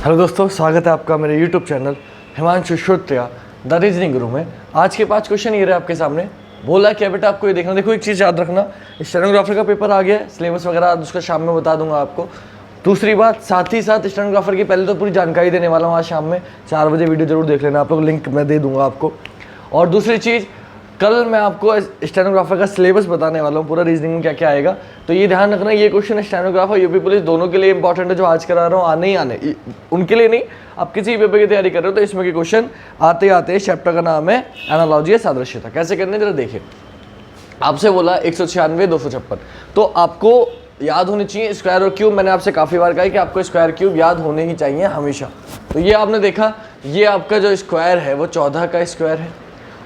Hello दोस्तों, स्वागत है आपका मेरे YouTube channel Himanshu Shrotriya the reasoning guru में। आज के 5 क्वेश्चन ये रहे आपके सामने। बोला क्या बेटा आपको ये देखना। देखो एक चीज़ याद रखना, स्टेनोग्राफर का पेपर आ गया है, सिलेबस वगैरह उसका शाम में बता दूंगा आपको। दूसरी बात, साथ ही साथ स्टेनोग्राफर की पहले तो पूरी जानकारी देने वाला हूँ। आज शाम में 4 बजे वीडियो जरूर देख लेना आप लोग, लिंक मैं दे दूंगा आपको। और दूसरी चीज़, कल मैं आपको स्टेनोग्राफर का सिलेबस बताने वाला हूँ, पूरा रीजनिंग में क्या क्या आएगा। तो ये ध्यान रखना, ये क्वेश्चन स्टेनोग्राफर यूपी पुलिस दोनों के लिए इंपॉर्टेंट है। जो आज करा रहा हूँ आने ही आने, उनके लिए नहीं, आप किसी पेपर की तैयारी कर रहे हो तो इसमें के क्वेश्चन आते आते। चैप्टर का नाम है एनालॉजी या सादृश्यता। कैसे करने जरा देखिए। आपसे बोला 196 256, तो आपको याद होनी चाहिए स्क्वायर और क्यूब। मैंने आपसे काफ़ी बार कहा कि आपको स्क्वायर क्यूब याद होने ही चाहिए हमेशा। तो ये आपने देखा, ये आपका जो स्क्वायर है वो 14 का स्क्वायर है,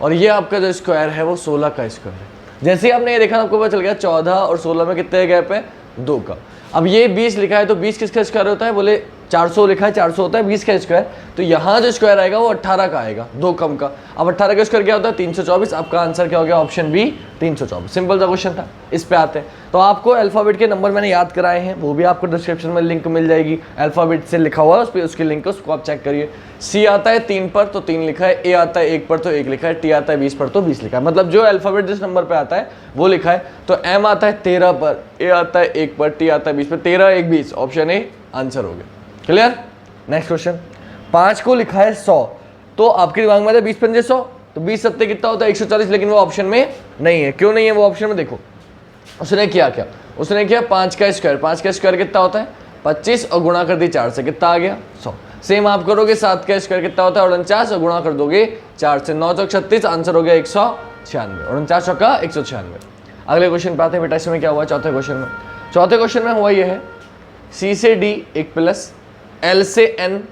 और ये आपका जो स्क्वायर है वो 16 का स्क्वायर है। जैसे ही आपने ये देखा आपको पता चल गया 14 और 16 में कितने गैप है, 2 का। अब ये 20 लिखा है तो 20 किसका स्क्वायर होता है, बोले 400 लिखा है, 400 होता है 20 का स्क्वायर। तो यहाँ जो स्क्वायर आएगा वो 18 का आएगा, 2 कम का। अब 18 का स्क्वायर क्या होता है, 324। आपका आंसर क्या हो गया, ऑप्शन बी 324। सिंपल सा क्वेश्चन था। इस पे आते हैं तो आपको अल्फाबेट के नंबर मैंने याद कराए हैं, वो भी आपको डिस्क्रिप्शन में लिंक मिल जाएगी। अल्फाबेट से लिखा हुआ है उस पर, उसकी लिंक उसको आप चेक करिए। सी आता है 3 पर तो 3 लिखा है, ए आता है 1 पर तो 1 लिखा है, टी आता है 20 पर तो 20 लिखा है। मतलब जो अल्फाबेट जिस नंबर पे आता है वो लिखा है। तो एम आता है 13 पर, ए आता है 1 पर, टी आता है 20 पर, 13 1 20, ऑप्शन ए आंसर हो गया। क्लियर। नेक्स्ट क्वेश्चन, 5 को लिखा है 100, तो आपके दिमाग में आता है 20 पंजे 100, तो 20 सत्ते कितना होता है 140, लेकिन वो ऑप्शन में नहीं है। क्यों नहीं है वो ऑप्शन में, देखो उसने किया क्या, उसने किया 5 का स्क्वायर। 5 का स्क्वायर कितना होता है 25, और गुणा कर दी 4 से, कितना आ गया 100। सेम आप करोगे 7 का स्क्वायर कितना होता है 49, और गुणा कर दोगे 4 से, 9 चौक 36, आंसर हो गया 196, 49 चौका 196। अगले क्वेश्चन पे आते हैं बेटा। इसमें क्या हुआ चौथे क्वेश्चन में, चौथे क्वेश्चन में हुआ ये है, सी से डी 1 प्लस, एल से एन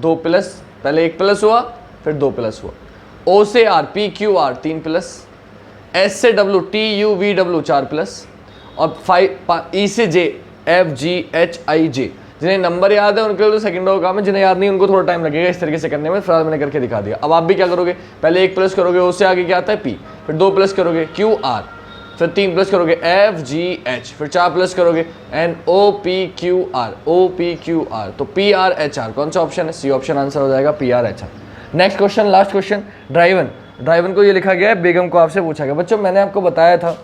2 प्लस, पहले 1 प्लस हुआ फिर 2 प्लस हुआ, ओ से R P Q R 3 plus, S से W T U V W 4 plus, और 5 ई से जे एफ जी एच आई जे। जिन्हें नंबर याद है उनके लिए तो सेकंडों का काम है, जिन्हें याद नहीं उनको थोड़ा टाइम लगेगा इस तरीके से करने में। फिलहाल मैंने करके दिखा दिया। अब आप भी क्या करोगे, पहले 1 प्लस करोगे, ओ से आगे क्या आता है पी, फिर 2 प्लस करोगे क्यू आर, फिर 3 प्लस करोगे एफ जी एच, फिर 4 प्लस करोगे N O P Q R, O P Q R, तो पी आर एच आर। कौन सा ऑप्शन है, सी ऑप्शन आंसर हो जाएगा, P R H R. Next question, last question, driven. Driven को ये लिखा गया है, बेगम को आपसे पूछा गया। बच्चों मैंने आपको बताया था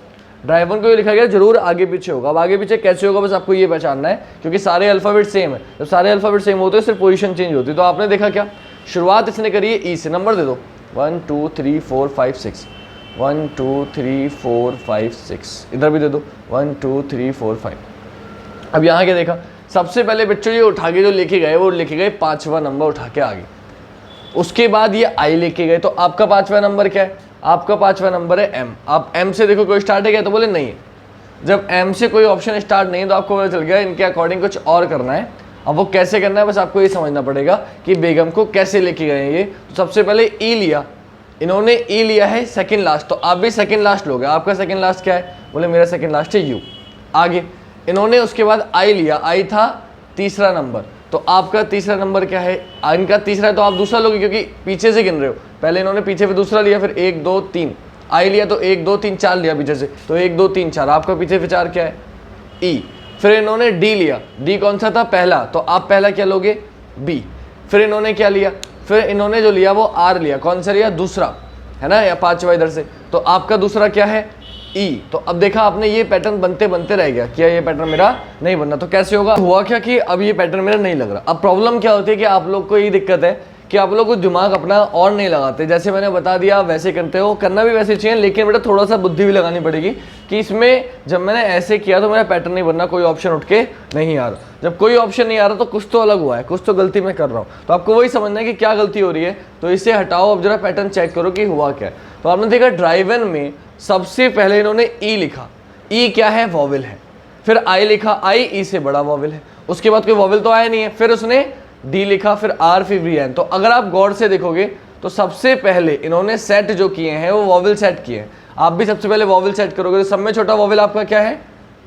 ड्राइवन को ये लिखा गया जरूर आगे पीछे होगा। अब आगे पीछे कैसे होगा बस आपको ये पहचानना है, क्योंकि सारे अल्फाबेट सेम है। जब सारे अल्फाबेट सेम होते हैं सिर्फ पोजीशन चेंज होती है। तो आपने देखा क्या, शुरुआत इसने करी है ई से, नंबर दे दो 1 2 3 4 5 6, 1 2 3 4 5 6, इधर भी दे दो 1 2 3 4 5। अब यहाँ क्या देखा, सबसे पहले बच्चों ये उठा के जो लेके गए वो लेके गए 5वां नंबर उठा के आगे। उसके बाद ये आई लेके गए, तो आपका 5वां नंबर क्या है, आपका 5वां नंबर है एम। आप एम से देखो कोई स्टार्ट है क्या, तो बोले नहीं है। जब एम से कोई ऑप्शन स्टार्ट नहीं है तो आपको पता चल गया इनके अकॉर्डिंग कुछ और करना है। अब वो कैसे करना है बस आपको ये समझना पड़ेगा कि बेगम को कैसे लेके गए ये। तो सबसे पहले ई लिया, इन्होंने ई लिया है सेकंड लास्ट, तो आप भी सेकंड लास्ट लोगे। आपका सेकंड लास्ट क्या है, बोले मेरा सेकंड लास्ट है यू। आगे इन्होंने उसके बाद आई लिया, आई था तीसरा नंबर, तो आपका तीसरा नंबर क्या है, इनका तीसरा है तो आप दूसरा लोगे क्योंकि पीछे से गिन रहे हो। पहले इन्होंने पीछे पे दूसरा लिया, फिर 1 2 3 आई लिया, तो 1 2 3 4 लिया पीछे से, तो 1 2 3 4। आपका पीछे 4 क्या है ई। फिर इन्होंने डी लिया, डी कौन सा था पहला, तो आप पहला क्या लोगे बी। फिर इन्होंने क्या लिया, फिर इन्होंने जो लिया वो आर लिया, कौन सा लिया दूसरा है ना, या 5वां इधर से, तो आपका दूसरा क्या है ई। तो अब देखा आपने ये पैटर्न बनते बनते रह गया, क्या ये पैटर्न मेरा नहीं बनना। तो कैसे होगा, हुआ क्या कि अब ये पैटर्न मेरा नहीं लग रहा। अब प्रॉब्लम क्या होती है कि आप लोग को ये दिक्कत है कि आप लोग को दिमाग अपना और नहीं लगाते। जैसे मैंने बता दिया वैसे करते हो, करना भी वैसे चाहिए, लेकिन बेटा थोड़ा सा बुद्धि भी लगानी पड़ेगी कि इसमें जब मैंने ऐसे किया तो मेरा पैटर्न नहीं बनना, कोई ऑप्शन उठ के नहीं आ रहा। जब कोई ऑप्शन नहीं आ रहा तो कुछ तो अलग हुआ है, कुछ तो गलती मैं कर रहा हूँ। तो आपको वही समझना है कि क्या गलती हो रही है, तो इसे हटाओ, अब जरा पैटर्न चेक करो कि हुआ क्या है। तो आपने देखा ड्राइवन में सबसे पहले इन्होंने ई लिखा, ई क्या है वॉवेल है, फिर आई लिखा, आई ई से बड़ा वॉवेल है, उसके बाद कोई वॉवेल तो आया नहीं है, फिर उसने डी लिखा, फिर आर, फिर वी एन। तो अगर आप गौर से देखोगे तो सबसे पहले इन्होंने सेट जो किए हैं वो वॉवेल सेट किए हैं। आप भी सबसे पहले वॉवेल सेट करोगे, तो सब में छोटा वॉवेल आपका क्या है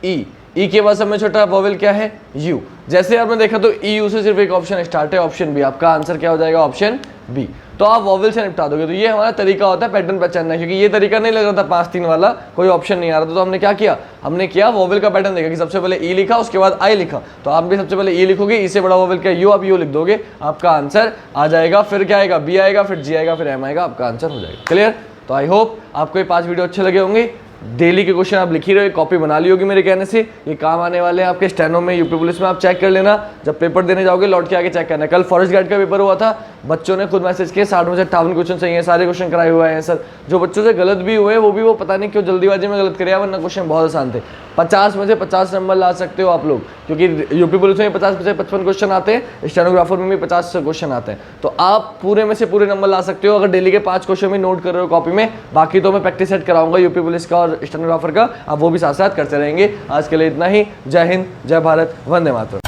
ई, ई के बाद सब में छोटा वॉवेल क्या है यू। जैसे आपने देखा तो ई यू से सिर्फ एक ऑप्शन स्टार्ट है, ऑप्शन बी। आपका आंसर क्या हो जाएगा, ऑप्शन बी। तो आप वॉवल से निपटा दोगे। तो ये हमारा तरीका होता है पैटर्न पहचानना, क्योंकि ये तरीका नहीं लग रहा था 5-3 वाला, कोई ऑप्शन नहीं आ रहा था। तो हमने क्या किया, हमने किया वॉवल का पैटर्न देखा कि सबसे पहले ई लिखा, उसके बाद आई लिखा। तो आप भी सबसे पहले ई लिखोगे, ई से बड़ा वॉवल क्या यू, आप यू लिख दोगे, आपका आंसर आ जाएगा। फिर क्या आएगा, बी आएगा, फिर जी आएगा, फिर एम आएगा, आपका आंसर हो जाएगा। क्लियर। तो आई होप आपको ये 5 वीडियो अच्छे लगे होंगे। डेली के क्वेश्चन आप लिख ही रहे, कॉपी बना ली होगी मेरे कहने से, ये काम आने वाले हैं आपके स्टेनो में, यूपी पुलिस में। आप चेक कर लेना, जब पेपर देने जाओगे लौट के आके चेक करना। कल फॉरेस्ट गार्ड का पेपर हुआ था, बच्चों ने खुद मैसेज किए 60 में से 58 क्वेश्चन सही है, सारे क्वेश्चन कराए हुए हैं सर। जो बच्चों से गलत भी हुए वो भी वो पता नहीं क्यों जल्दीबाजी में गलत करे, वरना क्वेश्चन बहुत आसान थे। 50 में से 50 नंबर ला सकते हो आप लोग, क्योंकि यूपी पुलिस में 50 में से 55 क्वेश्चन आते हैं, स्टेनोग्राफर में भी 50 क्वेश्चन आते हैं। तो आप पूरे में से पूरे नंबर ला सकते हो अगर डेली के 5 क्वेश्चन भी नोट कर रहे हो कॉपी में। बाकी तो मैं प्रैक्टिस सेट कराऊंगा यूपी पुलिस का और स्टेनोग्राफर का, आप वो भी साथ साथ करते रहेंगे। आज के लिए इतना ही। जय हिंद, जय भारत, वंदे मातरम।